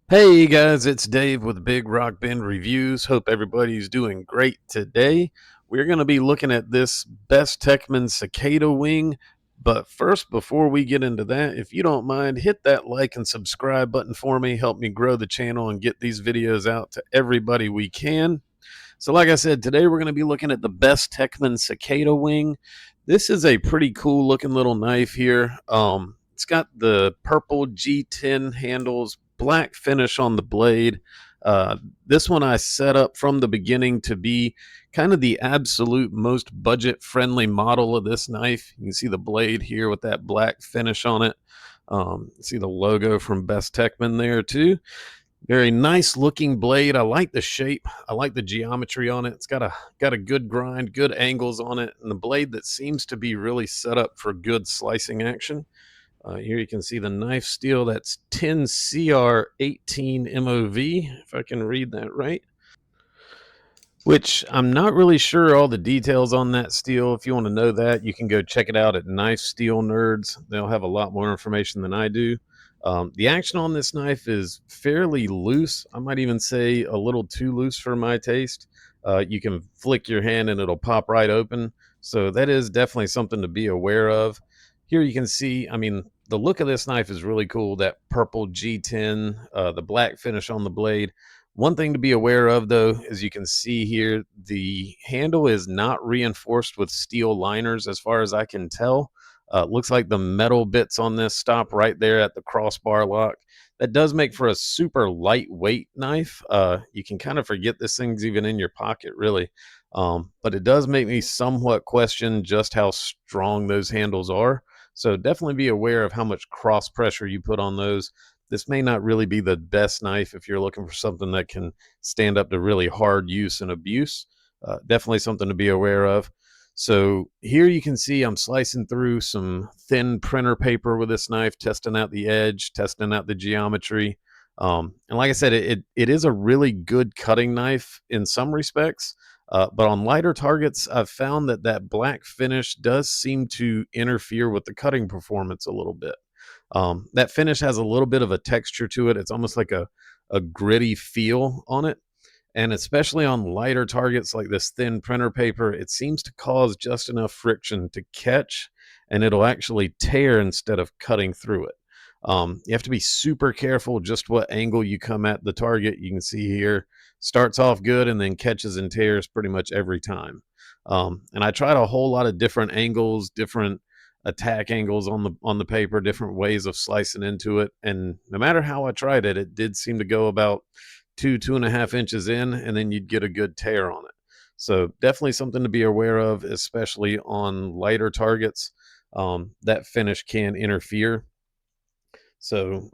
Hey guys, it's Dave with Big Rock Bend Reviews. Hope everybody's doing great today. We're going to be looking at this Bestechman Cicada Wing. But first, before we get into that, if you don't mind, hit that like and subscribe button for me. Help me grow the channel and get these videos out to everybody we can. So like I said, today we're going to be looking at the Bestechman Cicada Wing. This is a pretty cool looking little knife here. It's got the purple G10 handles, black finish on the blade. Uh, this one I set up from the beginning to be kind of the absolute most budget friendly model of this knife. You can see the blade here with that black finish on it. See the logo from Bestechman there too. Very nice looking blade. I like the shape. I like the geometry on it. It's got a good grind, good angles on it, and the blade that seems to be really set up for good slicing action. Here you can see the knife steel. That's 10CR18 MOV, if I can read that right. Which I'm not really sure all the details on that steel. If you want to know that, you can go check it out at Knife Steel Nerds. They'll have a lot more information than I do. The action on this knife is fairly loose. I might even say a little too loose for my taste. You can flick your hand and it'll pop right open. So that is definitely something to be aware of. Here you can see, I mean, the look of this knife is really cool. That purple G10, the black finish on the blade. One thing to be aware of, though, as you can see here, the handle is not reinforced with steel liners as far as I can tell. Looks like the metal bits on this stop right there at the crossbar lock. That does make for a super lightweight knife. You can kind of forget this thing's even in your pocket, really. But it does make me somewhat question just how strong those handles are. So definitely be aware of how much cross pressure you put on those. This may not really be the best knife if you're looking for something that can stand up to really hard use and abuse. Definitely something to be aware of. So here you can see I'm slicing through some thin printer paper with this knife, testing out the edge, testing out the geometry. And like I said, it is a really good cutting knife in some respects. But on lighter targets, I've found that that black finish does seem to interfere with the cutting performance a little bit. That finish has a little bit of a texture to it. It's almost like a gritty feel on it. And especially on lighter targets like this thin printer paper, it seems to cause just enough friction to catch and it'll actually tear instead of cutting through it. You have to be super careful just what angle you come at the target. You can see here, starts off good and then catches and tears pretty much every time. And I tried a whole lot of different angles, different attack angles on the paper, different ways of slicing into it. And no matter how I tried it, it did seem to go about 2.5 inches in, and then you'd get a good tear on it. So definitely something to be aware of, especially on lighter targets. That finish can interfere. So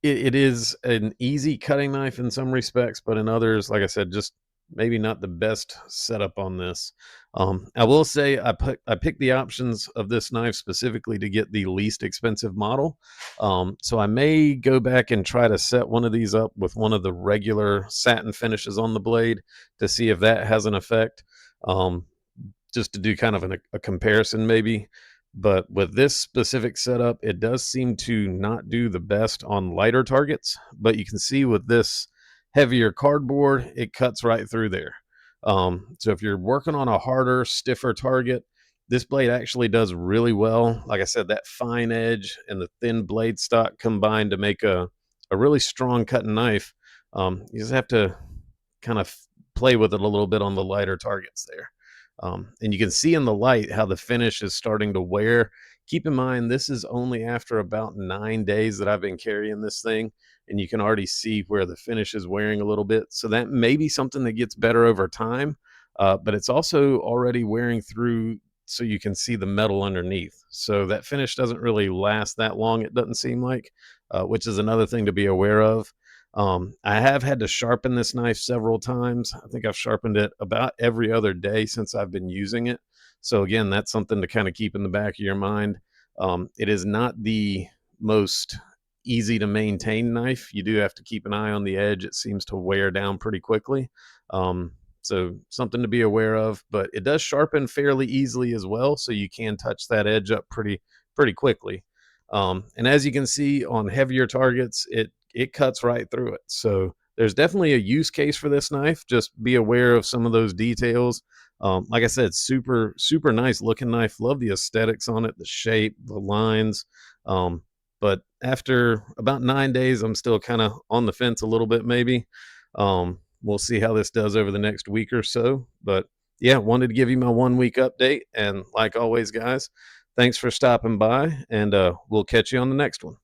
it is an easy cutting knife in some respects, but in others, like I said, just maybe not the best setup on this. I will say I picked the options of this knife specifically to get the least expensive model. So I may go back and try to set one of these up with one of the regular satin finishes on the blade to see if that has an effect. Um, just to do kind of a comparison maybe. But with this specific setup, it does seem to not do the best on lighter targets. But you can see with this heavier cardboard, it cuts right through there. So if you're working on a harder, stiffer target, this blade actually does really well. Like I said, that fine edge and the thin blade stock combined to make a really strong cutting knife. You just have to kind of play with it a little bit on the lighter targets there. And you can see in the light how the finish is starting to wear. Keep in mind, this is only after about 9 days that I've been carrying this thing, and you can already see where the finish is wearing a little bit. So that may be something that gets better over time, but it's also already wearing through so you can see the metal underneath. So that finish doesn't really last that long, it doesn't seem like, which is another thing to be aware of. I have had to sharpen this knife several times. I think I've sharpened it about every other day since I've been using it. So again, that's something to kind of keep in the back of your mind. It is not the most easy to maintain knife. You do have to keep an eye on the edge. It seems to wear down pretty quickly. So something to be aware of, but it does sharpen fairly easily as well. So you can touch that edge up pretty quickly. And as you can see on heavier targets, it it cuts right through it. So there's definitely a use case for this knife. Just be aware of some of those details. Like I said, super nice looking knife. Love the aesthetics on it, the shape, the lines. Um, but after about 9 days, I'm still kind of on the fence a little bit, maybe. We'll see how this does over the next week or so. But yeah, wanted to give you my 1 week update. And like always, guys, thanks for stopping by, and we'll catch you on the next one.